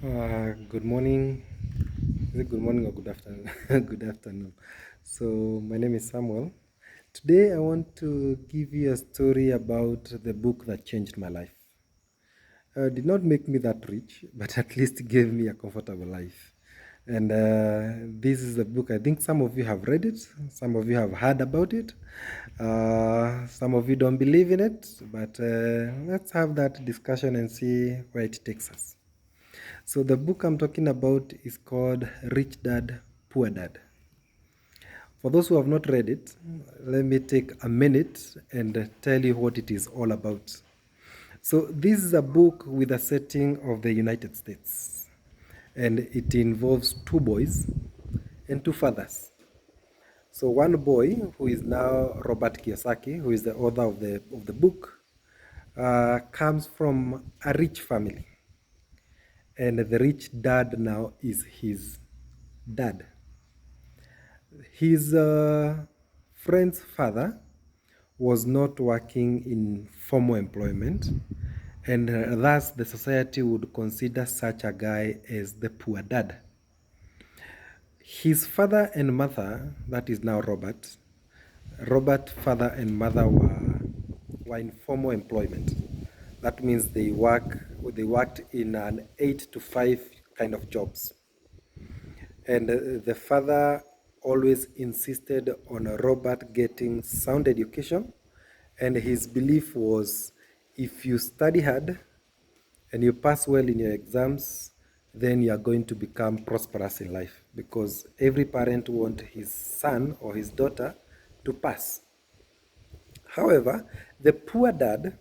Good morning. Is it good morning or good afternoon? Good afternoon. So, my name is Samuel. Today, I want to give you a story about the book that changed my life. Did not make me that rich, but at least gave me a comfortable life. And this is a book I think some of you have read it, some of you have heard about it, some of you don't believe in it, but let's have that discussion and see where it takes us. So the book I'm talking about is called Rich Dad, Poor Dad. For those who have not read it, let me take a minute and tell you what it is all about. So this is a book with a setting of the United States, and it involves two boys and two fathers. So one boy, who is now Robert Kiyosaki, who is the author of the book, comes from a rich family. And the rich dad now is his dad. His friend's father was not working in formal employment, and thus the society would consider such a guy as the poor dad. His father and mother, that is now Robert father and mother were in formal employment. That means they worked in an 8 to 5 kind of jobs. And the father always insisted on Robert getting sound education. And his belief was, if you study hard and you pass well in your exams, then you are going to become prosperous in life, because every parent wants his son or his daughter to pass. However, the poor dad,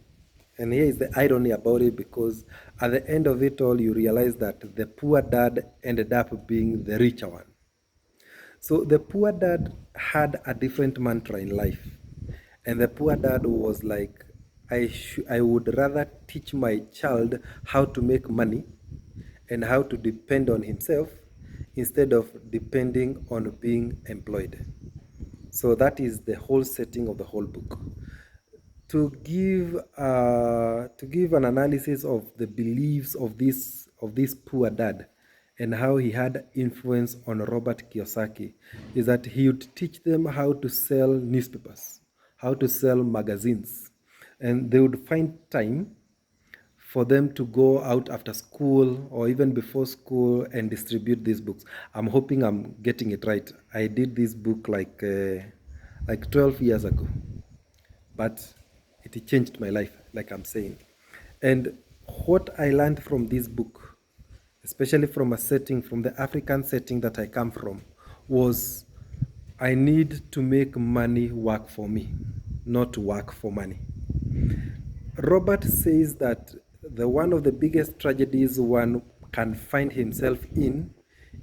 and here is the irony about it, because at the end of it all, you realize that the poor dad ended up being the richer one. So the poor dad had a different mantra in life. And the poor dad was like, I would rather teach my child how to make money and how to depend on himself instead of depending on being employed. So that is the whole setting of the whole book. To give an analysis of the beliefs of this poor dad and how he had influence on Robert Kiyosaki is that he would teach them how to sell newspapers, how to sell magazines, and they would find time for them to go out after school or even before school and distribute these books. I'm hoping I'm getting it right. I did this book like 12 years ago, but it changed my life, like I'm saying. And what I learned from this book, especially from the African setting that I come from, was I need to make money work for me, not work for money. Robert says that the one of the biggest tragedies one can find himself in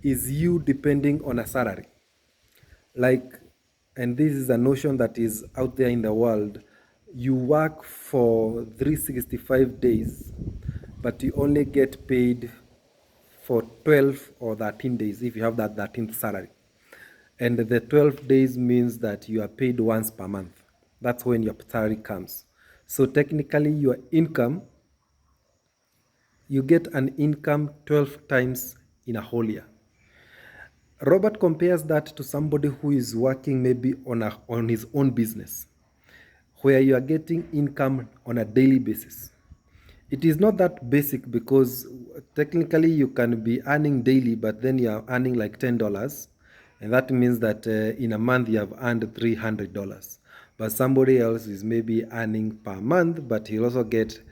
is you depending on a salary. Like, and this is a notion that is out there in the world, you work for 365 days, but you only get paid for 12 or 13 days if you have that 13th salary. And the 12 days means that you are paid once per month. That's when your salary comes. So technically, your income, you get an income 12 times in a whole year. Robert compares that to somebody who is working maybe on his own business, where you are getting income on a daily basis. It is not that basic, because technically you can be earning daily, but then you are earning like $10. And that means that in a month you have earned $300. But somebody else is maybe earning per month, but he'll also get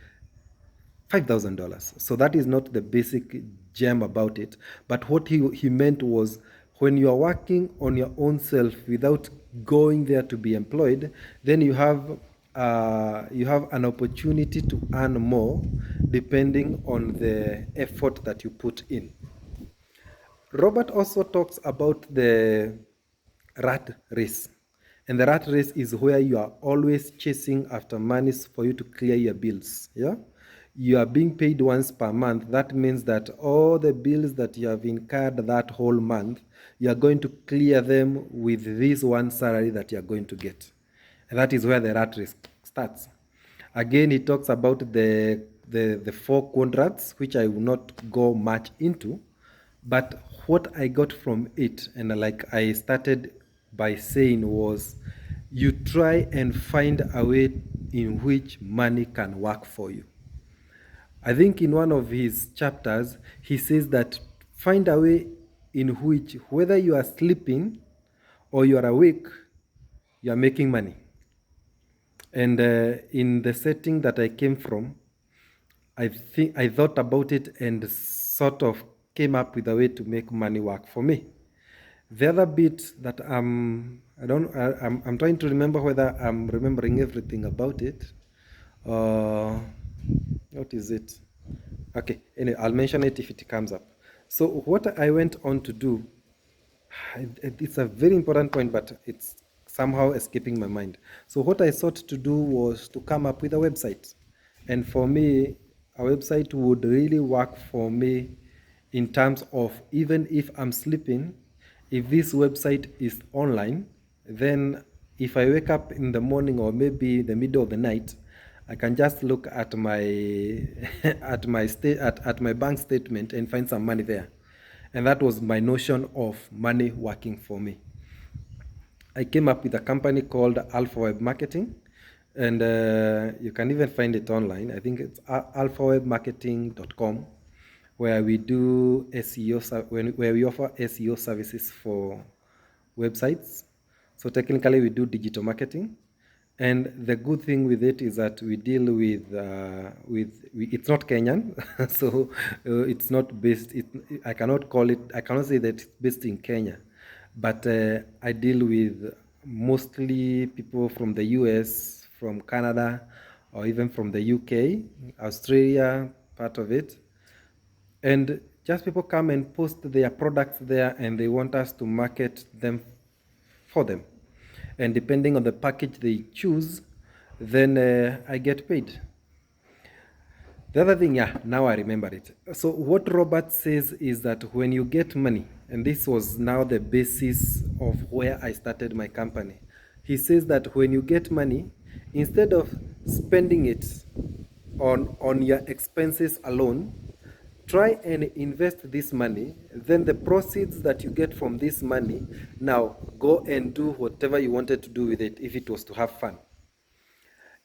$5,000. So that is not the basic gem about it. But what he meant was, when you are working on your own self without going there to be employed, then you have an opportunity to earn more depending on the effort that you put in. Robert also talks about the rat race. And the rat race is where you are always chasing after money for you to clear your bills. Yeah? You are being paid once per month. That means that all the bills that you have incurred that whole month, you are going to clear them with this one salary that you are going to get. And that is where the rat race starts. Again, he talks about the the four quadrants, which I will not go much into. But what I got from it, and like I started by saying, was you try and find a way in which money can work for you. I think in one of his chapters, he says that find a way in which, whether you are sleeping or you are awake, you are making money. And in the setting that I came from, I thought about it and sort of came up with a way to make money work for me. The other bit that I'm trying to remember whether I'm remembering everything about it. What is it? Okay, anyway, I'll mention it if it comes up. So what I went on to do, it's a very important point, but it's somehow escaping my mind. So what I sought to do was to come up with a website. And for me, a website would really work for me in terms of, even if I'm sleeping, if this website is online, then if I wake up in the morning or maybe the middle of the night, I can just look at my at my bank statement and find some money there. And that was my notion of money working for me. I came up with a company called Alpha Web Marketing, and you can even find it online. I think it's alphawebmarketing.com, where we do SEO, where we offer SEO services for websites. So technically, we do digital marketing. And the good thing with it is that we deal with it's not Kenyan, so it's not based. I cannot call it. I cannot say that it's based in Kenya, but I deal with mostly people from the US, from Canada, or even from the UK, Australia, part of it, and just people come and post their products there, and they want us to market them for them. And depending on the package they choose, then I get paid. The other thing, yeah, now I remember it. So what Robert says is that when you get money, and this was now the basis of where I started my company, he says that when you get money, instead of spending it on your expenses alone, try and invest this money. Then the proceeds that you get from this money, now go and do whatever you wanted to do with it, if it was to have fun.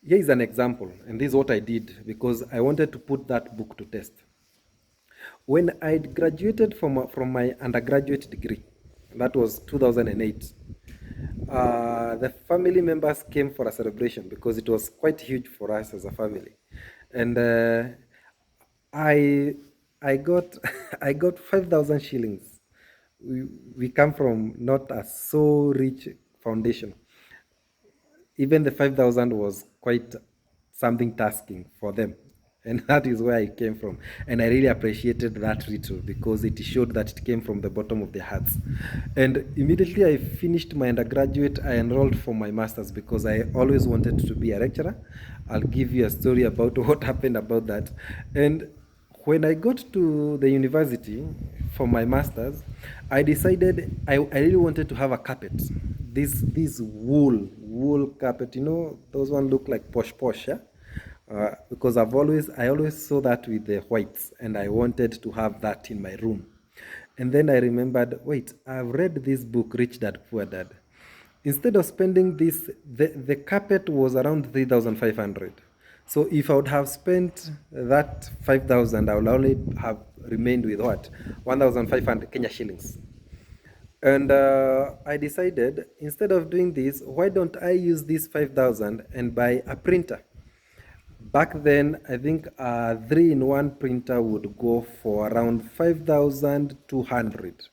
Here is an example, and this is what I did because I wanted to put that book to test. When I graduated from my undergraduate degree, that was 2008, the family members came for a celebration because it was quite huge for us as a family. And I got I got 5,000 shillings. We come from not a so rich foundation. Even the 5,000 was quite something tasking for them. And that is where I came from. And I really appreciated that little because it showed that it came from the bottom of their hearts. And immediately I finished my undergraduate, I enrolled for my master's because I always wanted to be a lecturer. I'll give you a story about what happened about that. And when I got to the university for my master's, I decided I really wanted to have a carpet. This wool carpet, those ones look like posh, yeah? Because I always saw that with the whites, and I wanted to have that in my room. And then I remembered, wait, I've read this book, Rich Dad, Poor Dad. Instead of spending this, the carpet was around 3,500. So if I would have spent that 5,000, I would only have remained with what? 1,500 Kenya shillings. And I decided, instead of doing this, why don't I use this 5,000 and buy a printer? Back then, I think a 3-in-1 printer would go for around 5,200.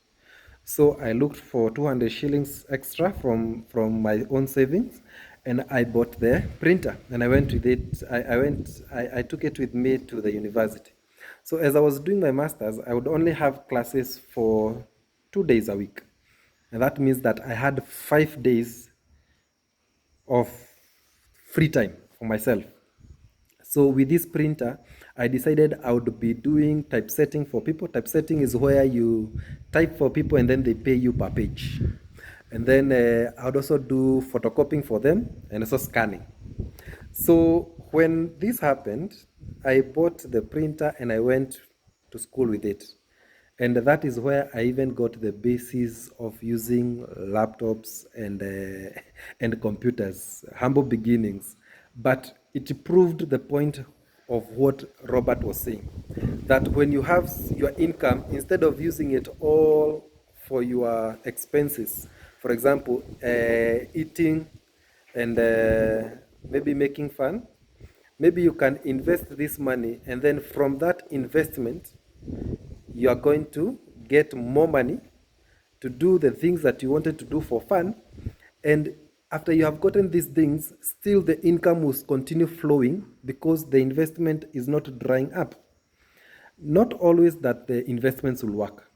So I looked for 200 shillings extra from my own savings, and I bought the printer. And I went with it. I took it with me to the university. So as I was doing my master's, I would only have classes for 2 days a week. And that means that I had 5 days of free time for myself. So with this printer, I decided I would be doing typesetting for people. Typesetting is where you type for people and then they pay you per page. And then I would also do photocopying for them and also scanning. So when this happened, I bought the printer and I went to school with it. And that is where I even got the basis of using laptops and computers, humble beginnings. But it proved the point of what Robert was saying, that when you have your income, instead of using it all for your expenses, for example, eating and maybe making fun, maybe you can invest this money, and then from that investment, you are going to get more money to do the things that you wanted to do for fun. And after you have gotten these things, still the income will continue flowing because the investment is not drying up. Not always that the investments will work.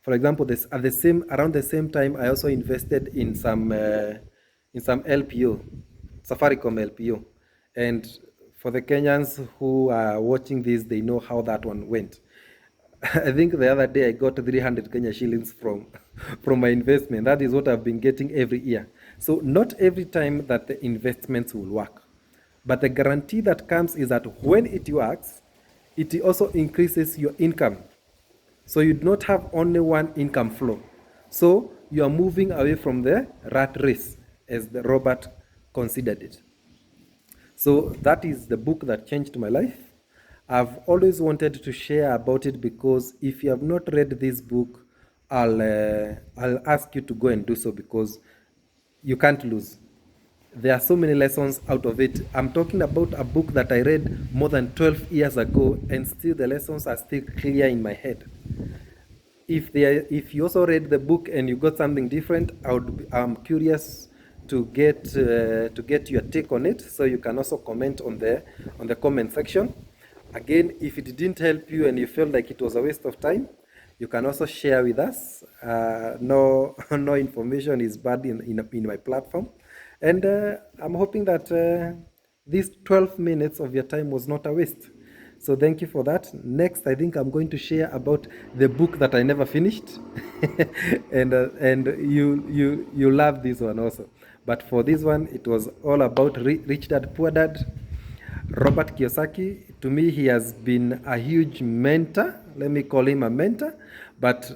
For example, this at the same around the same time, I also invested in some LPO, Safaricom LPO, and for the Kenyans who are watching this, they know how that one went. I think the other day I got 300 Kenya shillings from from my investment. That is what I've been getting every year. So not every time that the investments will work, but the guarantee that comes is that when it works, it also increases your income. So you do not have only one income flow. So you are moving away from the rat race, as the Robert considered it. So that is the book that changed my life. I've always wanted to share about it because if you have not read this book, I'll ask you to go and do so because you can't lose. There are so many lessons out of it. I'm talking about a book that I read more than 12 years ago, and still the lessons are still clear in my head. If you also read the book and you got something different, I'm curious to get your take on it, so you can also comment on the comment section. Again, if it didn't help you and you felt like it was a waste of time, you can also share with us. No no information is bad in my platform, and I'm hoping that these 12 minutes of your time was not a waste. So thank you for that. Next, I think I'm going to share about the book that I never finished, and you love this one also. But for this one, it was all about Rich Dad Poor Dad. Robert Kiyosaki. To me, he has been a huge mentor. Let me call him a mentor, but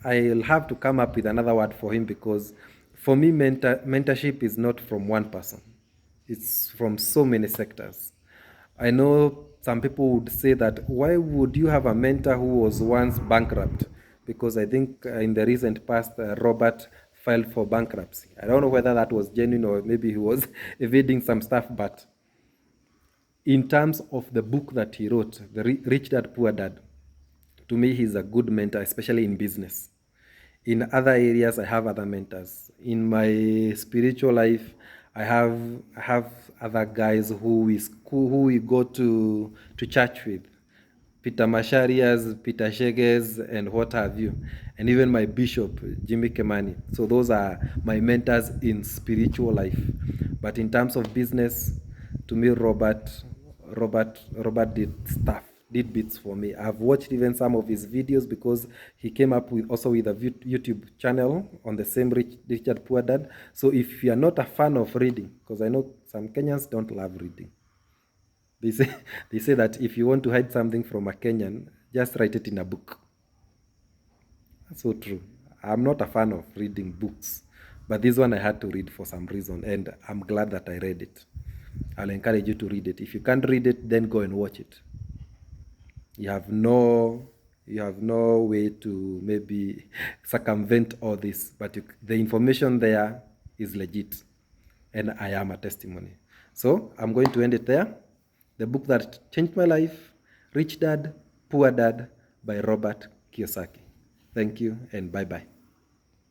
I'll have to come up with another word for him because for me, mentorship is not from one person. It's from so many sectors. I know some people would say that why would you have a mentor who was once bankrupt? Because I think in the recent past, Robert filed for bankruptcy. I don't know whether that was genuine or maybe he was evading some stuff, but in terms of the book that he wrote, The Rich Dad Poor Dad, to me, he's a good mentor, especially in business. In other areas, I have other mentors. In my spiritual life, I have other guys who we go to church with. Peter Masharias, Peter Sheges, and what have you. And even my bishop, Jimmy Kemani. So those are my mentors in spiritual life. But in terms of business, to me, Robert did bits for me. I've watched even some of his videos because he came up with also with a YouTube channel on the same Richard Poor Dad. So if you are not a fan of reading, because I know some Kenyans don't love reading, they say they say that if you want to hide something from a Kenyan, just write it in a book. That's so true. I'm not a fan of reading books, but this one I had to read for some reason, and I'm glad that I read it. I'll encourage you to read it. If you can't read it, then go and watch it. You have no way to maybe circumvent all this, but the information there is legit, and I am a testimony. So I'm going to end it there. The book that changed my life, Rich Dad, Poor Dad by Robert Kiyosaki. Thank you and bye-bye.